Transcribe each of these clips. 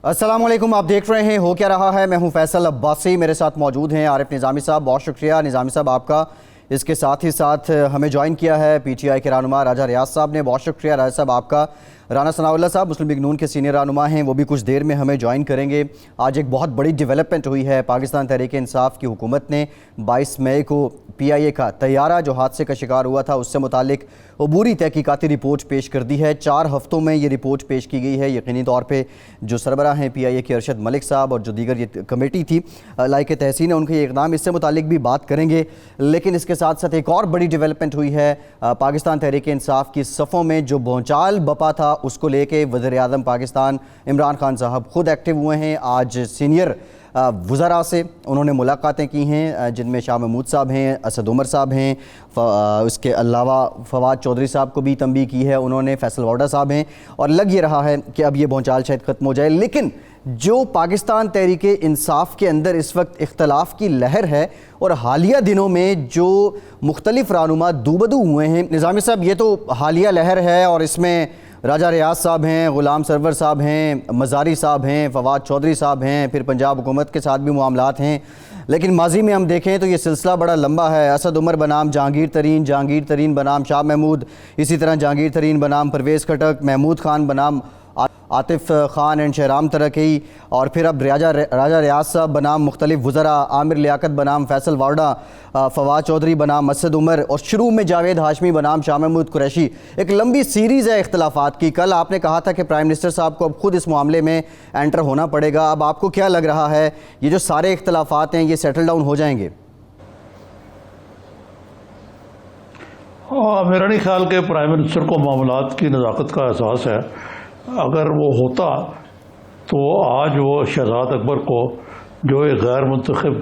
अस्सलाम वालेकुम, आप देख रहे हैं हो क्या रहा है। मैं हूं फैसल अब्बासी, मेरे साथ मौजूद हैं आरिफ निज़ामी साहब। बहुत शुक्रिया निज़ामी साहब आपका। इसके साथ ही साथ हमें ज्वाइन किया है पीटीआई के रहनुमा राजा रियाज साहब ने। बहुत शुक्रिया राजा साहब आपका। राना सनाउल्लाह साहब मुस्लिम लीग नून के सीनियर रहनुमा हैं, वो भी कुछ देर में हमें ज्वाइन करेंगे। आज एक बहुत बड़ी डेवलपमेंट हुई है। पाकिस्तान तहरीक इंसाफ की हुकूमत ने 22 मई को PIA का तैयारा जो हादसे का शिकार हुआ था उससे मुतालिक अबूरी तहकीकाती रिपोर्ट पेश कर दी है। 4 हफ्तों में ये रिपोर्ट पेश की गई है। यकीनी तौर पे जो सरबराह हैं PIA के अरशद मलिक साहब और जो दीगर ये कमेटी थी लायक तहसीन है उनके ये इक़दाम, इससे मुतालिक भी बात करेंगे। लेकिन इसके साथ साथ एक और बड़ी डेवलपमेंट हुई है। पाकिस्तान तहरीक इंसाफ की सफ़ों में जो भूचाल बपा था उसको लेके वज़ीर-ए-आज़म पाकिस्तान इमरान खान साहब खुद एक्टिव हुए हैं। आज सीनियर वज़रा से उन्होंने मुलाकातें की हैं, जिनमें शाह महमूद साहब हैं, असद उमर साहब हैं, उसके अलावा फवाद चौधरी साहब को भी तंबीह की है उन्होंने, फैसल वाडा साहब हैं। और लग ये रहा है कि अब ये भूचाल शायद ख़त्म हो जाए। लेकिन जो पाकिस्तान तहरीक इंसाफ के अंदर इस वक्त इख्तलाफ की लहर है और हालिया दिनों में जो मुख्तलिफ रहनुमा दूबदू हुए हैं, निज़ामी साहब ये तो हालिया लहर है और इसमें राजा रियाज साहब हैं, ग़ुलाम सरवर साहब हैं, मज़ारी साहब हैं, फवाद चौधरी साहब हैं, फिर पंजाब हुकूमत के साथ भी मामलात हैं। लेकिन माजी में हम देखें तो ये सिलसिला बड़ा लंबा है। असद उमर बनाम जहांगीर तरीन बनाम शाह महमूद, इसी तरह जहांगीर तरीन बनाम परवेज़ खटक, महमूद खान बनाम आतिफ खान एंड शहराम तरक़ी, और फिर अब राजा रियाज साहब बनाम मुख्तलिफ वज़रा, आमिर लियाकत बनाम फैसल वाडा, फवाद चौधरी बनाम असद उमर, और शुरू में जावेद हाशमी बनाम शाह महमूद कुरैशी। एक लंबी सीरीज़ है इख्तलाफात की। कल आपने कहा था कि प्राइम मिनिस्टर साहब को अब खुद इस मामले में एंटर होना पड़ेगा। अब आपको क्या लग रहा है, ये जो सारे इख्तलाफात हैं ये सेटल डाउन हो जाएंगे? मेरा नहीं ख्याल कि प्राइम मिनिस्टर को मामलात की नज़ाकत का एहसास है। अगर वो होता तो आज वो शहजाद अकबर को, जो एक गैर मुंतखब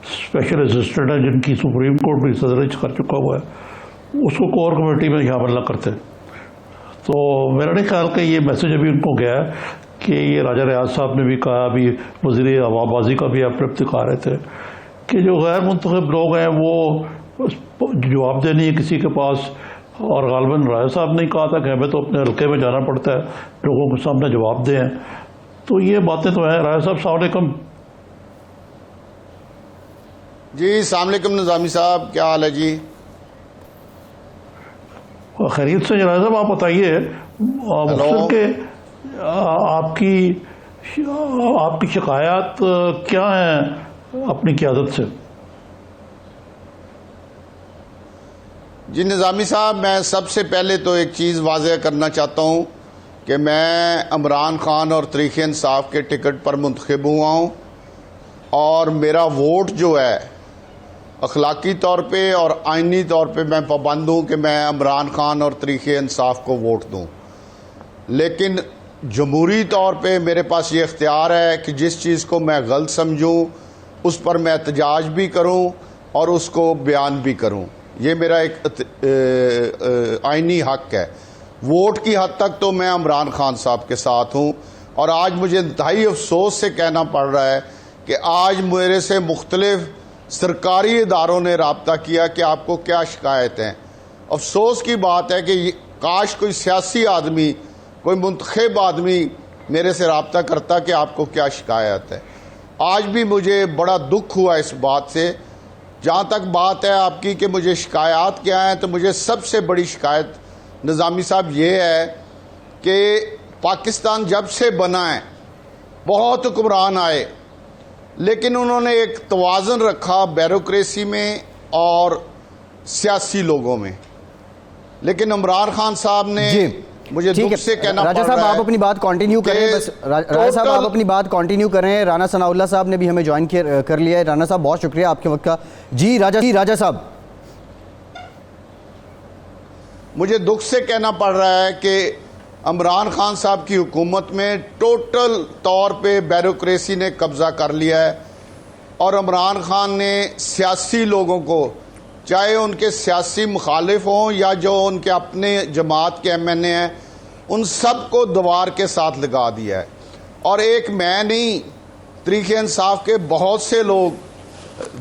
स्पेशल असिस्टेंट है जिनकी सुप्रीम कोर्ट भी सदर कर चुका हुआ है, उसको कोर कमेटी में शामिल न करते। तो मेरा नहीं ख्याल कि ये मैसेज अभी उनको गया है कि ये राजा रियाज साहब ने भी कहा, अभी वज़ीर अवाबाजी का भी आप दिखा रहे थे कि जो गैर मुंतखब लोग हैं वो जवाबदेह नहीं है किसी के पास। और गालबन राय साहब ने कहा था कि हमें तो अपने हल्के में जाना पड़ता है, लोगों के सामने जवाब दें। तो ये बातें तो हैं। राय साहब अस्सलाम वालेकुम। जी अस्सलाम वालेकुम निज़ामी साहब, क्या हाल है जी? खैरियत से। राय साहब आप बताइए के आपकी शिकायत क्या है अपनी क़यादत से? जी निज़ामी साहब, मैं सबसे पहले तो एक चीज़ वाज़ेह करना चाहता हूँ कि मैं इमरान खान और तहरीक इंसाफ के टिकट पर मुंतखब हुआ हूँ और मेरा वोट जो है अखलाकी तौर पे और आइनी तौर पे मैं पाबंद हूँ कि मैं इमरान खान और तहरीक इंसाफ को वोट दूँ। लेकिन जमहूरी तौर पे मेरे पास ये इख्तियार है कि जिस चीज़ को मैं गलत समझूँ उस पर मैं एहतजाज भी करूँ और उसको बयान भी करूँ। ये मेरा एक आइनी हक है। वोट की हद तक तो मैं इमरान खान साहब के साथ हूँ। और आज मुझे इंतहाई अफसोस से कहना पड़ रहा है कि आज मेरे से मुख्तलिफ सरकारी इदारों ने रब्ता किया कि आपको क्या शिकायत है। अफसोस की बात है कि काश कोई सियासी आदमी, कोई मुंतखब आदमी मेरे से रब्ता करता कि आपको क्या शिकायत है। आज भी मुझे बड़ा दुख हुआ इस बात से। जहाँ तक बात है आपकी कि मुझे शिकायत क्या है, तो मुझे सबसे बड़ी शिकायत निज़ामी साहब ये है कि पाकिस्तान जब से बना है बहुत हुक्मरान आए, लेकिन उन्होंने एक तवाज़ुन रखा ब्यूरोक्रेसी में और सियासी लोगों में। लेकिन इमरान खान साहब ने, मुझे दुख से कहना पड़ रहा है। राजा साहब आप अपनी बात कंटिन्यू करें, बस राजा साहब आप अपनी बात कंटिन्यू करें। राना सनाउल्लाह साहब ने भी हमें ज्वाइन कर लिया है। राना साहब बहुत शुक्रिया आपके वक्त का। जी राजा साहब, मुझे दुख से कहना पड़ रहा है कि इमरान खान साहब की हुकूमत में टोटल तौर पे ब्यूरोक्रेसी ने कब्जा कर लिया है और इमरान खान ने सियासी लोगों को, चाहे उनके सियासी मुखालिफ हों या जो उनके अपने जमात के MNA हैं, उन सब को दीवार के साथ लगा दिया है। और एक मैं नहीं, तहरीक इंसाफ के बहुत से लोग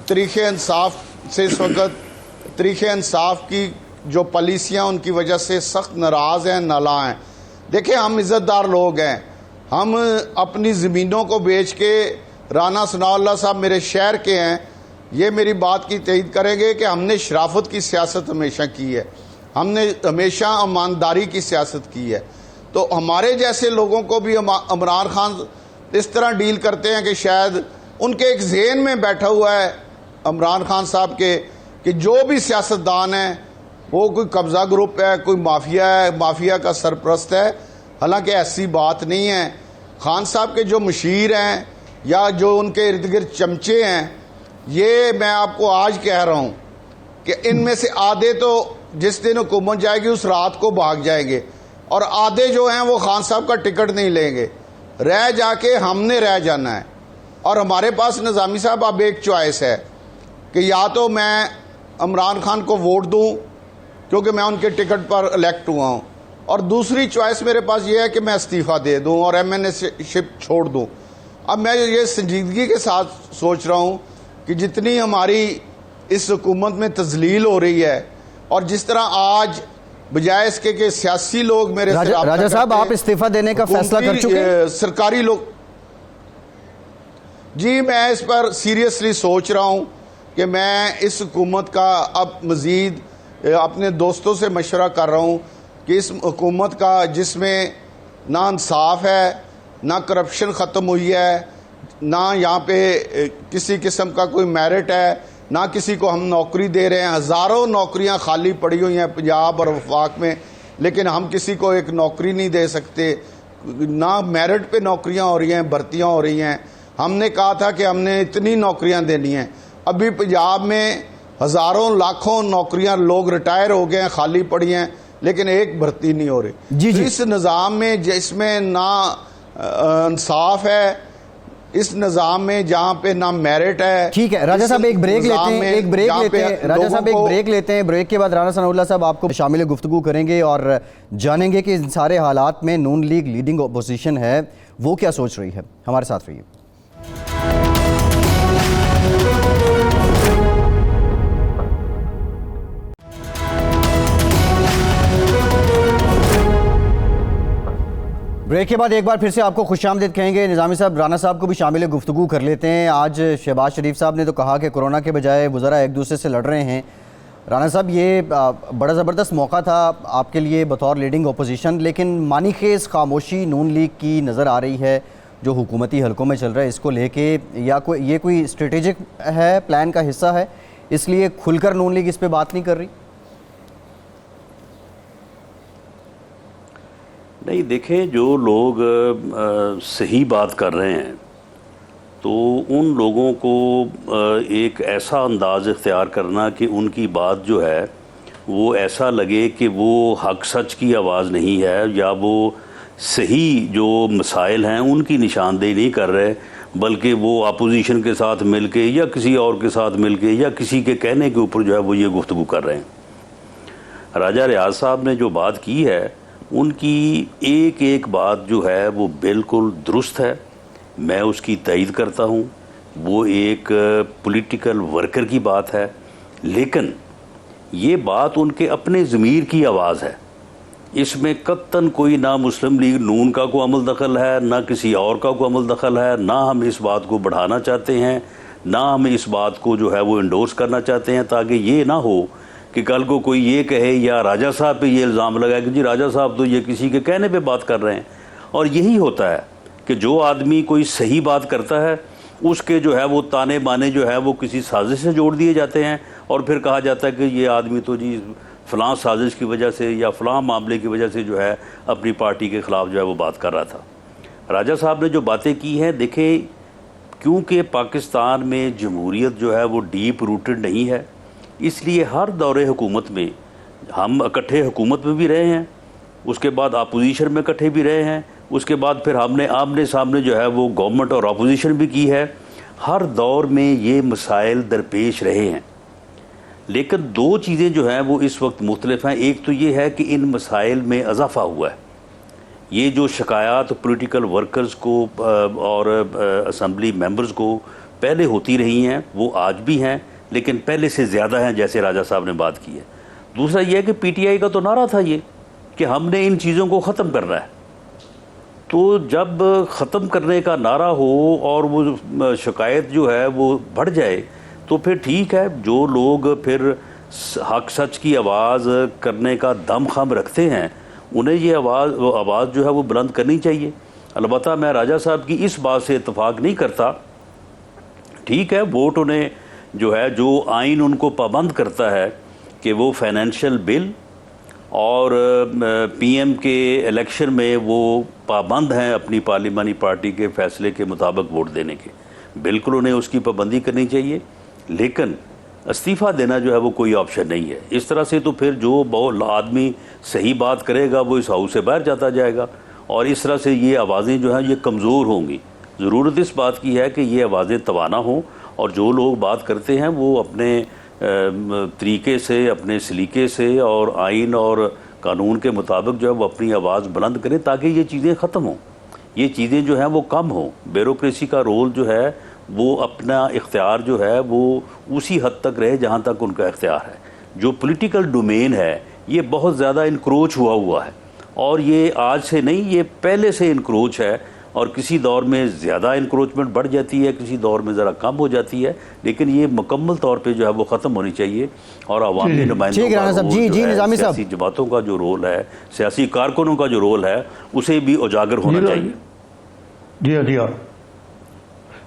तहरीक इंसाफ से इस वक्त तहरीक इंसाफ की जो पॉलिसियाँ उनकी वजह से सख्त नाराज़ हैं, नाला हैं। देखिए हम इज़्ज़तदार लोग हैं, हम अपनी ज़मीनों को बेच के, राना सनाउल्लाह साहब मेरे शहर के हैं, ये मेरी बात की तईद करेंगे कि हमने शराफत की सियासत हमेशा की है, हमने हमेशा ईमानदारी की सियासत की है। तो हमारे जैसे लोगों को भी इमरान खान इस तरह डील करते हैं कि शायद उनके एक ज़हन में बैठा हुआ है इमरान खान साहब के कि जो भी सियासतदान है वो कोई कब्ज़ा ग्रुप है, कोई माफिया है, माफिया का सरपरस्त है। हालांकि ऐसी बात नहीं है। खान साहब के जो मशीर हैं या जो उनके इर्द गिर्द चमचे हैं, ये मैं आपको आज कह रहा हूँ कि इनमें से आधे तो जिस दिन हुकूमत जाएगी उस रात को भाग जाएंगे, और आधे जो हैं वो खान साहब का टिकट नहीं लेंगे, रह जाके हमने रह जाना है। और हमारे पास निज़ामी साहब अब एक चॉइस है कि या तो मैं इमरान खान को वोट दूं क्योंकि मैं उनके टिकट पर इलेक्ट हुआ हूं, और दूसरी चॉइस मेरे पास ये है कि मैं इस्तीफ़ा दे दूं और MNA-शिप छोड़ दूं। अब मैं ये संजीदगी के साथ सोच रहा हूं कि जितनी हमारी इस हुकूमत में तजलील हो रही है, और जिस तरह आज बजाय इसके कि सियासी लोग मेरे से राजा साहब, आप इस्तीफा देने का फैसला कर चुके हैं? सरकारी लोग, जी मैं इस पर सीरियसली सोच रहा हूं कि मैं इस हुकूमत का अब मज़ीद अपने दोस्तों से मशवरा कर रहा हूं कि इस हुकूमत का, जिसमें ना इंसाफ है, ना करप्शन ख़त्म हुई है, ना यहाँ पे किसी किस्म का कोई मेरिट है, ना किसी को हम नौकरी दे रहे हैं। हज़ारों नौकरियाँ खाली पड़ी हुई हैं पंजाब और वफाक में, लेकिन हम किसी को एक नौकरी नहीं दे सकते। ना मेरिट पे नौकरियाँ हो रही हैं, भर्तियाँ हो रही हैं। हमने कहा था कि हमने इतनी नौकरियाँ देनी हैं, अभी पंजाब में हज़ारों लाखों नौकरियाँ, लोग रिटायर हो गए हैं, खाली पड़ी हैं, लेकिन एक भर्ती नहीं हो रही। जी तो जी। इस निज़ाम में जिसमें ना इंसाफ है, इस निज़ाम में जहाँ पे ना मेरिट है। ठीक है राजा साहब, एक ब्रेक लेते हैं, राजा साहब एक ब्रेक लेते हैं। ब्रेक के बाद राना सनाउल्लाह साहब आपको शामिल गुफ्तगू करेंगे और जानेंगे कि इन सारे हालात में नून लीग लीडिंग अपोजिशन है, वो क्या सोच रही है। हमारे साथ रहिए। ब्रेक के बाद एक बार फिर से आपको खुशामदीद कहेंगे। निज़ामी साहब, राना साहब को भी शामिल गुफ्तगू कर लेते हैं। आज शहबाज शरीफ साहब ने तो कहा कि कोरोना के बजाय वज़रा एक दूसरे से लड़ रहे हैं। राना साहब, ये बड़ा ज़बरदस्त मौका था आपके लिए बतौर लीडिंग अपोजिशन, लेकिन मानीखेज़ खामोशी नून लीग की नज़र आ रही है जो हुकूमती हलकों में चल रहा है इसको लेके, या ये कोई स्ट्रेटेजिक है, प्लान का हिस्सा है, इसलिए खुलकर नून लीग इस पर बात नहीं कर रही? नहीं, देखें, जो लोग सही बात कर रहे हैं तो उन लोगों को एक ऐसा अंदाज़ इख्तियार करना कि उनकी बात जो है वो ऐसा लगे कि वो हक सच की आवाज़ नहीं है, या वो सही जो मसाइल हैं उनकी निशानदेही नहीं कर रहे, बल्कि वो अपोजिशन के साथ मिलके या किसी और के साथ मिलके या किसी के कहने के ऊपर जो है वो ये गुफ्तगू कर रहे हैं। राजा रियाज साहब ने जो बात की है, उनकी एक एक बात जो है वो बिल्कुल दुरुस्त है, मैं उसकी तईद करता हूँ। वो एक पॉलिटिकल वर्कर की बात है, लेकिन ये बात उनके अपने ज़मीर की आवाज़ है। इसमें कत्तन कोई ना मुस्लिम लीग नून का कोई अमल दखल है, ना किसी और का कोई अमल दखल है, ना हम इस बात को बढ़ाना चाहते हैं, ना हम इस बात को जो है वो इंडोर्स करना चाहते हैं, ताकि ये ना हो कि कल को कोई ये कहे या राजा साहब पे ये इल्ज़ाम लगाए कि जी राजा साहब तो ये किसी के कहने पे बात कर रहे हैं। और यही होता है कि जो आदमी कोई सही बात करता है उसके जो है वो ताने बाने जो है वो किसी साजिश से जोड़ दिए जाते हैं, और फिर कहा जाता है कि ये आदमी तो जी फ़लाँ साजिश की वजह से या फ़लाँ मामले की वजह से जो है अपनी पार्टी के ख़िलाफ़ जो है वो बात कर रहा था। राजा साहब ने जो बातें की हैं, देखें, क्योंकि पाकिस्तान में जमहूरियत जो है वो डीप रूटेड नहीं है, इसलिए हर दौरे हुकूमत में हम इकट्ठे हुकूमत में भी रहे हैं, उसके बाद अपोजिशन में इकट्ठे भी रहे हैं, उसके बाद फिर हमने आमने सामने जो है वो गवर्नमेंट और अपोजिशन भी की है। हर दौर में ये मसाइल दरपेश रहे हैं, लेकिन दो चीज़ें जो हैं वो इस वक्त मुख्तलिफ हैं। एक तो ये है कि इन मसाइल में इजाफा हुआ है। ये जो शिकायत पॉलिटिकल वर्कर्स को और असम्बली मेंबर्स को पहले होती रही हैं वो आज भी हैं, लेकिन पहले से ज़्यादा हैं, जैसे राजा साहब ने बात की है। दूसरा यह है कि PTI का तो नारा था ये कि हमने इन चीज़ों को ख़त्म करना है, तो जब ख़त्म करने का नारा हो और वो शिकायत जो है वो बढ़ जाए तो फिर ठीक है, जो लोग फिर हक सच की आवाज़ करने का दम खम रखते हैं उन्हें ये आवाज़ जो है वो बुलंद करनी चाहिए। अलबत्ता मैं राजा साहब की इस बात से इत्तेफाक नहीं करता। ठीक है, वोट उन्हें जो है, जो आइन उनको पाबंद करता है कि वो फाइनेंशियल बिल और पीएम के इलेक्शन में वो पाबंद हैं अपनी पार्लिमानी पार्टी के फैसले के मुताबिक वोट देने के, बिल्कुल उन्हें उसकी पाबंदी करनी चाहिए। लेकिन इस्तीफ़ा देना जो है वो कोई ऑप्शन नहीं है। इस तरह से तो फिर जो बहुत आदमी सही बात करेगा वो इस हाउस से बाहर जाता जाएगा और इस तरह से ये आवाज़ें जो हैं ये कमज़ोर होंगी। ज़रूरत इस बात की है कि ये आवाज़ें तवाना हों और जो लोग बात करते हैं वो अपने तरीके से, अपने सलीके से और आइन और कानून के मुताबिक जो है वो अपनी आवाज़ बुलंद करें ताकि ये चीज़ें ख़त्म हों, ये चीज़ें जो हैं वो कम हों। ब्यूरोक्रेसी का रोल जो है वो अपना इख्तियार जो है वो उसी हद तक रहे जहाँ तक उनका इख्तियार है। जो पॉलिटिकल डोमेन है ये बहुत ज़्यादा इनक्रोच हुआ है और ये आज से नहीं, ये पहले से इनक्रोच है और किसी दौर में ज़्यादा इंक्रोचमेंट बढ़ जाती है, किसी दौर में ज़रा कम हो जाती है, लेकिन ये मुकम्मल तौर पे जो है वो ख़त्म होनी चाहिए और अवामी नुमाइंदों का रोल जो है, सियासी जमातों का जो रोल है, सियासी कारकुनों का जो रोल है, उसे भी उजागर होना चाहिए। जी जी हाँ।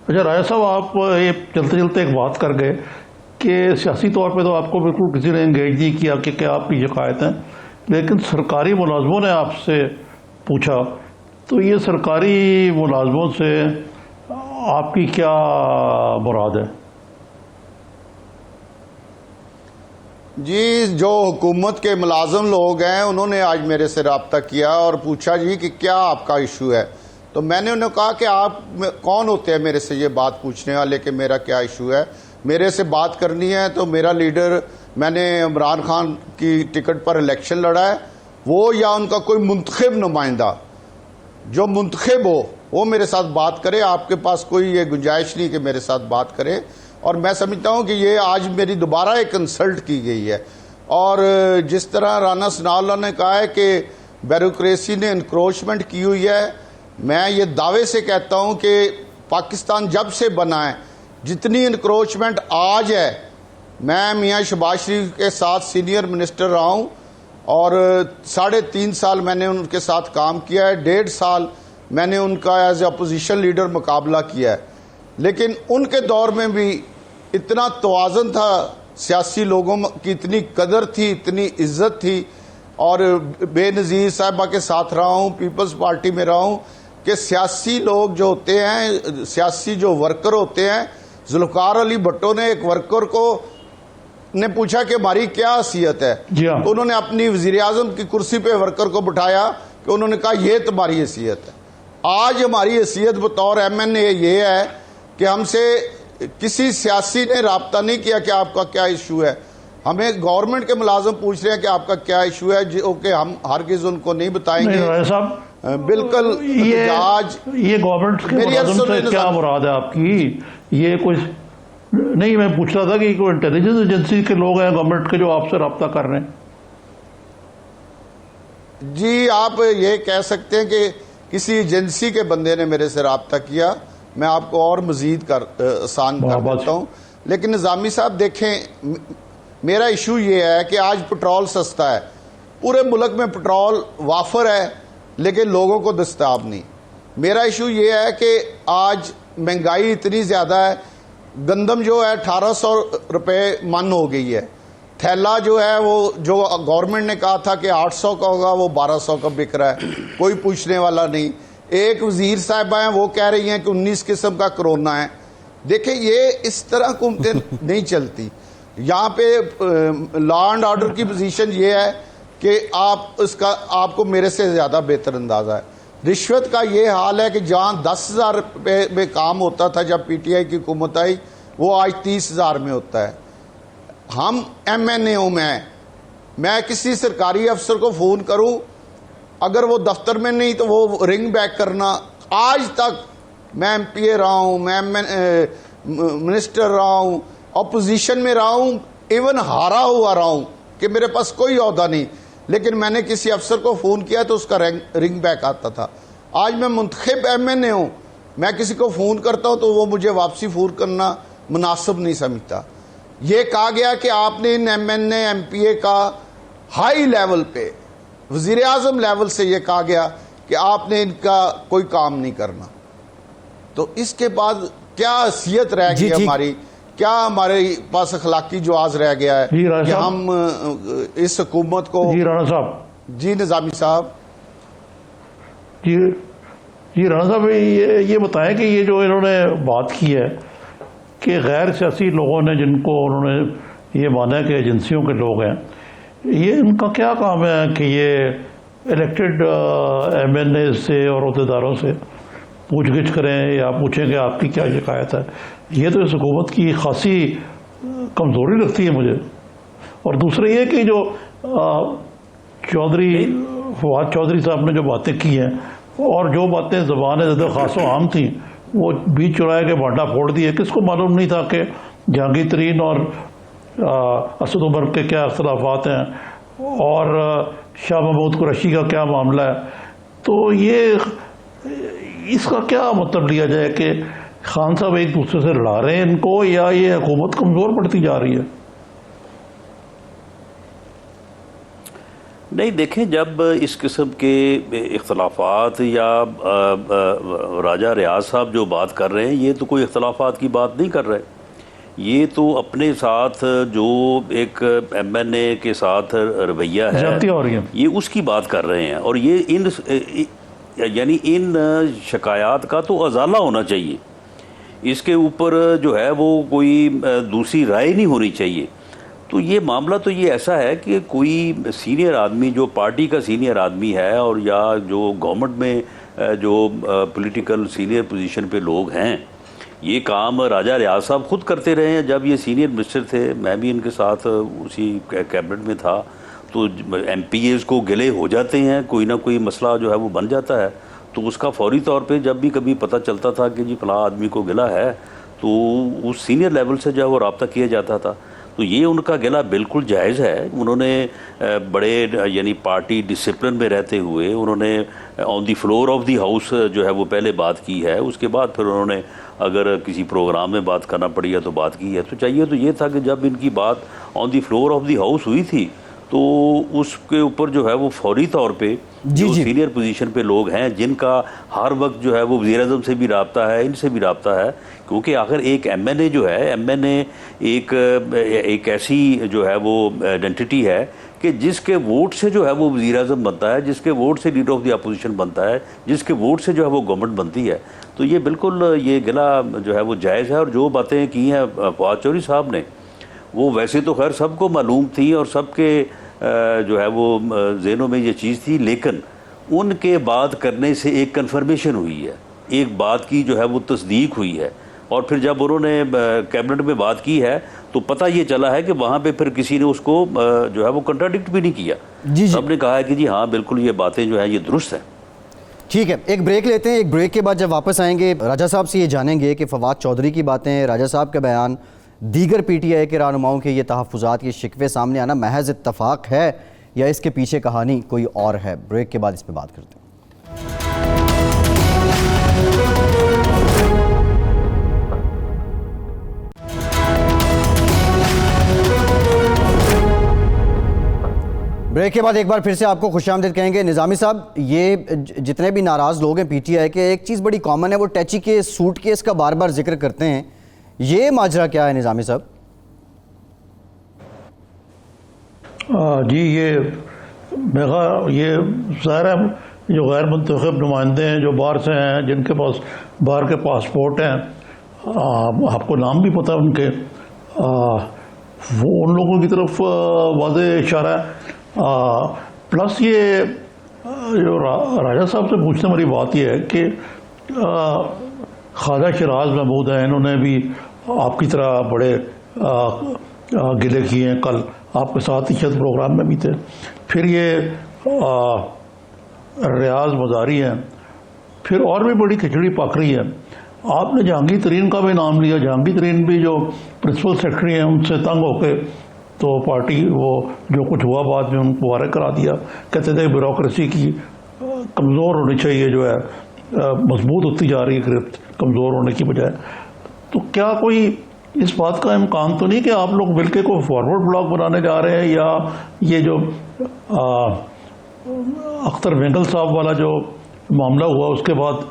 अच्छा राजा साहब, आप ये चलते चलते एक बात कर गए कि सियासी तौर पे तो आपको बिल्कुल किसी ने एंगेज नहीं किया कि क्या आपकी शिकायत है, लेकिन सरकारी मुलाजमों ने आपसे पूछा, तो ये सरकारी मुलाजमों से आपकी क्या मुराद है? जी, जो हुकूमत के मुलाजम लोग हैं उन्होंने आज मेरे से रब्ता किया और पूछा जी कि क्या आपका इशू है। तो मैंने उन्हें कहा कि आप कौन होते हैं मेरे से ये बात पूछने वाले कि मेरा क्या इशू है। मेरे से बात करनी है तो मेरा लीडर, मैंने इमरान खान की टिकट पर इलेक्शन लड़ा है, वो या उनका कोई मुंतखब नुमाइंदा जो मुंतखब हो वो मेरे साथ बात करे। आपके पास कोई ये गुंजाइश नहीं कि मेरे साथ बात करे। और मैं समझता हूँ कि ये आज मेरी दोबारा एक कंसल्ट की गई है। और जिस तरह राना सनाउल्लाह ने कहा है कि ब्यूरोक्रेसी ने इंक्रोचमेंट की हुई है, मैं ये दावे से कहता हूँ कि पाकिस्तान जब से बना है जितनी इंक्रोचमेंट आज है, मैं मियाँ शहबाज शरीफ के साथ सीनियर मिनिस्टर रहा हूँ और 3.5 साल मैंने उनके साथ काम किया है, 1.5 साल मैंने उनका एज ए अपोजिशन लीडर मुकाबला किया है। लेकिन उनके दौर में भी इतना तवाज़ुन था, सियासी लोगों की इतनी कदर थी, इतनी इज्जत थी। और बेनज़ीर साहिबा के साथ रहा हूँ, पीपल्स पार्टी में रहा हूँ कि सियासी लोग जो होते हैं, सियासी जो वर्कर होते हैं, जुल्फ़िकार अली भुट्टो ने एक वर्कर को ने पूछा कि हमारी क्या हैसियत है, तो उन्होंने अपनी वज़ीर आज़म की कुर्सी पे वर्कर को बिठाया कि उन्होंने कहा ये तुम्हारी हैसियत है। आज हमारी हैसियत बतौर MNA ये है कि हमसे किसी सियासी ने राब्ता नहीं किया कि आपका क्या इशू है। हमें गवर्नमेंट के मुलाजिम पूछ रहे हैं कि आपका क्या इशू है, जो कि हम हरगिज़ उनको नहीं बताएंगे। बिल्कुल। ये गवर्नमेंट के मुलाजिम से क्या मुराद है आपकी? ये कोई नहीं, मैं पूछ रहा था कि कोई इंटेलिजेंस एजेंसी के लोग हैं गवर्नमेंट के जो आपसे रब्ता कर रहे हैं? जी, आप ये कह सकते हैं कि किसी एजेंसी के बंदे ने मेरे से रब्ता किया। मैं आपको और मजीद आसान कर देता हूँ। लेकिन निज़ामी साहब देखें, मेरा इशू ये है कि आज पेट्रोल सस्ता है, पूरे मुल्क में पेट्रोल वाफर है, लेकिन लोगों को दस्ताब नहीं। मेरा इशू ये है कि आज महंगाई इतनी ज़्यादा है, गंदम जो है 1800 रुपये मन हो गई है, थैला जो है वो जो गवर्नमेंट ने कहा था कि 800 का होगा वो 1200 का बिक रहा है, कोई पूछने वाला नहीं। एक वजीर साहिबा हैं वो कह रही हैं कि 19 किस्म का कोरोना है। देखिए, ये इस तरह हुकूमतें नहीं चलती। यहाँ पे लॉ एंड ऑर्डर की पोजीशन ये है कि आपको मेरे से ज़्यादा बेहतर अंदाज़ा है। रिश्वत का ये हाल है कि जहाँ 10,000 रुपये में काम होता था जब PTI की हुकूमत आई, वो आज 30,000 में होता है। हम MNA में हैं, मैं किसी सरकारी अफसर को फ़ोन करूं, अगर वो दफ्तर में नहीं तो वो रिंग बैक करना। आज तक मैं MPA रहा हूं, मैं मिनिस्टर रहा हूं, अपोजिशन में रहा हूं, इवन हारा हुआ रहा हूं कि मेरे पास कोई ओहदा नहीं, लेकिन मैंने किसी अफसर को फ़ोन किया तो उसका रिंग बैक आता था। आज मैं मुंतखब MNA हूँ, मैं किसी को फ़ोन करता हूँ तो वो मुझे वापसी फ़ोन करना मुनासिब नहीं समझता। ये कहा गया कि आपने इन MNA MPA का हाई लेवल पे, वज़ीर आज़म लेवल से ये कहा गया कि आपने इनका कोई काम नहीं करना। तो इसके बाद क्या हैसियत रह गई हमारी, क्या हमारे पास अखलाकी जवाज रह गया है कि हम इस हुकूमत को। जी राणा साहब। जी निज़ामी साहब। जी राणा साहब, ये बताएं कि ये जो इन्होंने बात की है कि गैर सियासी लोगों ने, जिनको उन्होंने ये माना कि एजेंसियों के लोग हैं, ये इनका क्या काम है कि ये इलेक्टेड MNA से और अहदेदारों से पूछगिछ करें या पूछें कि आपकी क्या शिकायत है। ये तो इस हुकूमत की खासी कमज़ोरी लगती है मुझे। और दूसरा ये कि जो फवाद चौधरी साहब ने जो बातें की हैं और जो बातें ज़बान ज़्यादा ख़ास आम थी, वो बीच चुराए के भांडा फोड़ दिए। किसको मालूम नहीं था कि जहांगीर तरीन और असद उमर के क्या अख्तलाफात हैं और शाह महमूद कुरैशी का क्या मामला है। तो ये इसका क्या मतलब लिया जाए कि खान साहब एक दूसरे से लड़ा रहे हैं इनको, या ये हुकूमत कमज़ोर पड़ती जा रही है? नहीं, देखें, जब इस किस्म के इख्तलाफात या राजा रियाज साहब जो बात कर रहे हैं, ये तो कोई इख्तलाफात की बात नहीं कर रहे। ये तो अपने साथ जो एक MNA के साथ रवैया है, ये उसकी बात कर रहे हैं। और ये इन शिकायत का तो अजाला होना चाहिए। इसके ऊपर जो है वो कोई दूसरी राय नहीं होनी चाहिए। तो ये मामला तो ये ऐसा है कि कोई सीनियर आदमी, जो पार्टी का सीनियर आदमी है और या जो गवर्नमेंट में जो पॉलिटिकल सीनियर पोजीशन पे लोग हैं, ये काम राजा रियाज साहब खुद करते रहे हैं। जब ये सीनियर मिनिस्टर थे, मैं भी इनके साथ उसी कैबिनेट में था, तो MPAs को गिले हो जाते हैं, कोई ना कोई मसला जो है वो बन जाता है। तो उसका फौरी तौर पे जब भी कभी पता चलता था कि जी फलां आदमी को गिला है, तो उस सीनियर लेवल से जो है वो रब्ता किया जाता था। तो ये उनका गिला बिल्कुल जायज़ है। उन्होंने बड़े यानी पार्टी डिसिप्लिन में रहते हुए उन्होंने on the floor of the house जो है वो पहले बात की है। उसके बाद फिर उन्होंने अगर किसी प्रोग्राम में बात करना पड़ी है तो बात की है। तो चाहिए तो ये था कि जब इनकी बात on the floor of the house हुई थी, तो उसके ऊपर जो है वो फौरी तौर पे जो सीनियर पोजीशन पे लोग हैं, जिनका हर वक्त जो है वो वज़ीर-ए-आज़म से भी रब्ता है, इनसे भी रब्ता है, क्योंकि आखिर एक MNA जो है, MNA एक ऐसी जो है वो आइडेंटिटी है कि जिसके वोट से जो है वो वज़ीर-ए-आज़म बनता है, जिसके वोट से लीडर ऑफ द अपोजिशन बनता है, जिसके वोट से जो है वो गवर्नमेंट बनती है। तो ये बिल्कुल ये गिला जो है वो जायज़ है। और जो बातें की हैं फवाद चौधरी साहब ने, वो वैसे तो खैर सबको मालूम थी और सबके जो है वो ज़हनों में ये चीज़ थी, लेकिन उनके बात करने से एक कन्फर्मेशन हुई है, एक बात की जो है वो तस्दीक हुई है। और फिर जब उन्होंने कैबिनेट में बात की है तो पता ये चला है कि वहाँ पे फिर किसी ने उसको जो है वो कंट्राडिक्ट भी नहीं किया। सबने कहा है कि जी हाँ बिल्कुल ये बातें जो हैं ये दुरुस्त हैं। ठीक है, एक ब्रेक लेते हैं। एक ब्रेक के बाद जब वापस आएंगे, राजा साहब से ये जानेंगे कि फवाद चौधरी की बातें, राजा साहब के बयान, दीगर PTI के रहनुमाओं के ये तहफ़्फ़ुज़ात, ये शिकवे सामने आना महज इत्तफ़ाक़ है या इसके पीछे कहानी कोई और है? ब्रेक के बाद इस पर बात करते हैं। ब्रेक के बाद एक बार फिर से आपको खुशामदीद कहेंगे। निज़ामी साहब, ये जितने भी नाराज़ लोग हैं PTI के, एक चीज़ बड़ी कॉमन है, वो टैची के सूटकेस का बार बार जिक्र करते हैं। ये माजरा क्या है निज़ामी साहब? जी, ये ज़ाहिर है जो गैर मुंतखब नुमाइंदे हैं, जो बाहर से हैं, जिनके पास बाहर के पासपोर्ट हैं, आपको नाम भी पता है उनके, वो उन लोगों की तरफ वाज़ेह इशारा है। प्लस ये जो राजा साहब से पूछने वाली बात यह है कि ख्वाजा शिराज महमूद हैं, इन्होंने भी आपकी तरह बड़े गिले किए हैं, कल आपके साथ ही शायद प्रोग्राम में भी थे। फिर ये रियाज मज़ारी हैं, फिर और भी बड़ी खिचड़ी पक रही है। आपने जहांगीर तरीन का भी नाम लिया। जहांगीर तरीन भी जो प्रिंसिपल सेक्रेटरी हैं, उनसे तंग होके तो पार्टी वो जो कुछ हुआ बाद में उनको मुबारक करा दिया, कहते थे ब्यूरोक्रेसी की कमज़ोर होनी चाहिए, जो है मजबूत होती जा रही है गिरफ्त कमज़ोर होने की बजाय। तो क्या कोई इस बात का इम्कान तो नहीं कि आप लोग मिलकर कोई फॉरवर्ड ब्लॉक बनाने जा रहे हैं, या ये जो अख्तर वेंगल साहब वाला जो मामला हुआ उसके बाद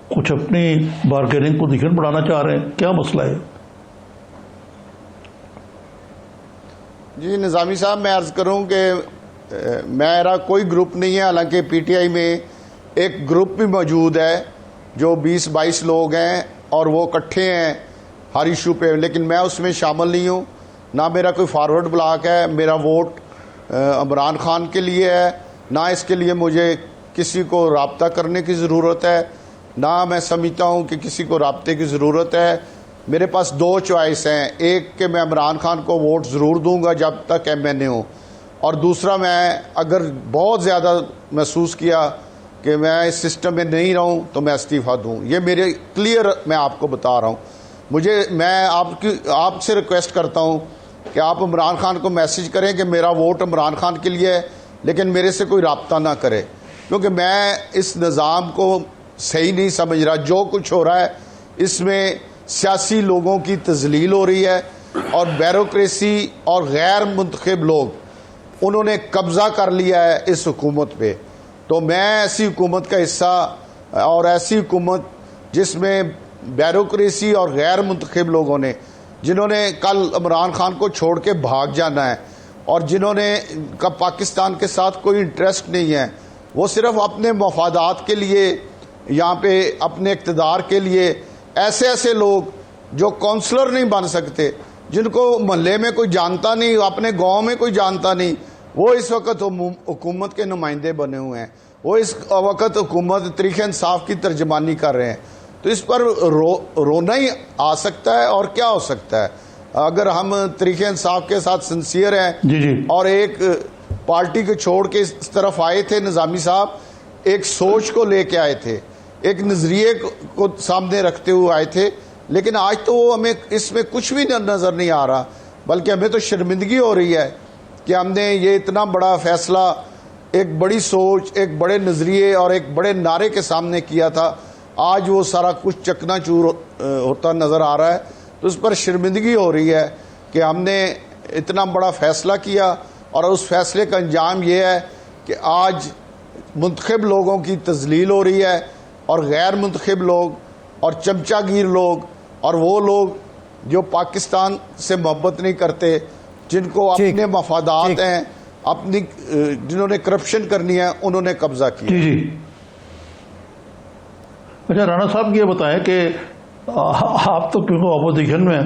कुछ अपनी बारगेनिंग पोजीशन बढ़ाना चाह रहे हैं? क्या मसला है? जी निज़ामी साहब, मैं अर्ज़ करूं कि मेरा कोई ग्रुप नहीं है। हालांकि पीटीआई में एक ग्रुप भी मौजूद है जो 20-22 लोग हैं और वो इकट्ठे हैं हर इशू पे, लेकिन मैं उसमें शामिल नहीं हूँ। ना मेरा कोई फॉरवर्ड ब्लॉक है, मेरा वोट इमरान खान के लिए है, ना इसके लिए मुझे किसी को रब्ता करने की ज़रूरत है, ना मैं समझता हूँ कि किसी को रब्ते की ज़रूरत है। मेरे पास दो चॉइस हैं, एक कि मैं इमरान खान को वोट ज़रूर दूंगा जब तक MNA हो, और दूसरा मैं अगर बहुत ज़्यादा महसूस किया कि मैं इस सिस्टम में नहीं रहूं तो मैं इस्तीफ़ा दूं। ये मेरे क्लियर मैं आपको बता रहा हूं। मैं आपसे रिक्वेस्ट करता हूं कि आप इमरान खान को मैसेज करें कि मेरा वोट इमरान खान के लिए है, लेकिन मेरे से कोई रब्ता ना करे, क्योंकि मैं इस निज़ाम को सही नहीं समझ रहा। जो कुछ हो रहा है इसमें सियासी लोगों की तजलील हो रही है और ब्यूरोक्रेसी और गैर मुंतखब लोग उन्होंने कब्ज़ा कर लिया है इस हुकूमत पे। तो मैं ऐसी हुकूमत का हिस्सा, और ऐसी हुकूमत जिसमें ब्यूरोक्रेसी और गैर मुंतखब लोगों ने, जिन्होंने कल इमरान खान को छोड़ के भाग जाना है और जिन्होंने का पाकिस्तान के साथ कोई इंटरेस्ट नहीं है, वो सिर्फ अपने मफादात के लिए यहाँ पे अपने इक़्तिदार के लिए ऐसे ऐसे लोग जो काउंसलर नहीं बन सकते, जिनको मोहल्ले में कोई जानता नहीं, अपने गांव में कोई जानता नहीं, वो इस वक्त हुकूमत के नुमाइंदे बने हुए हैं। वो इस वक्त हुकूमत तरीक़े इंसाफ की तर्जमानी कर रहे हैं। तो इस पर रोना ही आ सकता है, और क्या हो सकता है अगर हम तरीक़े इंसाफ के साथ सिंसियर हैं। जी। और एक पार्टी को छोड़ के इस तरफ आए थे निज़ामी साहब, एक सोच को लेके आए थे, एक नज़रिए को सामने रखते हुए आए थे, लेकिन आज तो हमें इसमें कुछ भी नज़र नहीं आ रहा, बल्कि हमें तो शर्मिंदगी हो रही है कि हमने ये इतना बड़ा फैसला एक बड़ी सोच, एक बड़े नज़रिए और एक बड़े नारे के सामने किया था। आज वो सारा कुछ चकनाचूर होता नज़र आ रहा है। तो उस पर शर्मिंदगी हो रही है कि हमने इतना बड़ा फैसला किया और उस फैसले का अंजाम ये है कि आज मुंतखब लोगों की तजलील हो रही है, और गैर मुंतखब लोग और चमचागिर लोग और वो लोग जो पाकिस्तान से मोहब्बत नहीं करते, जिनको अपने मफादात हैं, अपनी जिन्होंने करप्शन करनी है, उन्होंने कब्जा किया। जी। अच्छा राणा साहब, ये बताएं कि आप तो क्योंकि अपोजिशन में,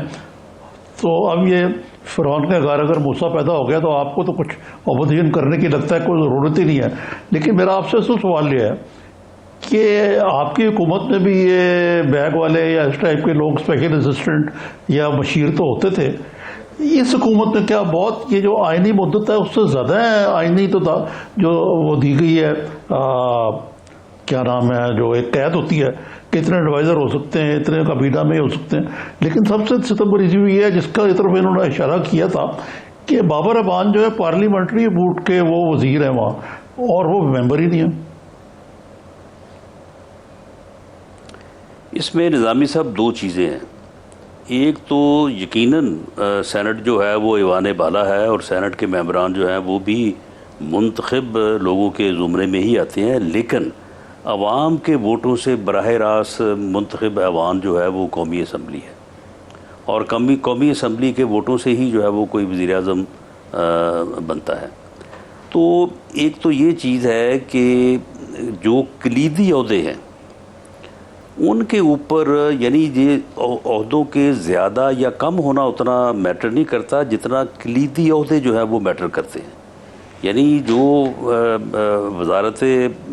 तो अब ये फ़िरौन के घर अगर मूसा पैदा हो गया तो आपको तो कुछ अपोजिशन करने की लगता है कोई ज़रूरत ही नहीं है। लेकिन मेरा आपसे सवाल ये है कि आपकी हुकूमत में भी ये बैग वाले या इस टाइप के लोग, स्पेशल असिस्टेंट या बशीर तो होते थे। इस हुकूमत में क्या बहुत ये जो आइनी मुद्दत है उससे ज़्यादा है? आइनी तो जो वो दी गई है, क्या नाम है, जो एक कैद होती है कि इतने एडवाइज़र हो सकते हैं, इतने काबीना में हो सकते हैं। लेकिन सबसे सितम्बर इशू ये है जिसका तरफ इन्होंने इशारा किया था कि बाबर अबान जो है पार्लियामेंट्री बूट के वो वजीर हैं वहाँ, और वो मेंबर ही नहीं है। इसमें निज़ामी साहब दो चीज़ें हैं। एक तो यकीनन सेनेट जो है वो ईवान बाला है, और सेनेट के मेंबरान जो हैं वो भी मुंतखब लोगों के ज़ुमरे में ही आते हैं, लेकिन अवाम के वोटों से बराह रास्त मुंतखब ऐवान जो है वो कौमी असम्बली है, और कौमी असम्बली के वोटों से ही जो है वो कोई वज़ीर आज़म बनता है। तो एक तो ये चीज़ है कि जो कलीदी ओहदे हैं उनके ऊपर, यानी ये ओहदों के ज़्यादा या कम होना उतना मैटर नहीं करता जितना कलीदी ओहदे जो है वो मैटर करते हैं। यानी जो वज़ारत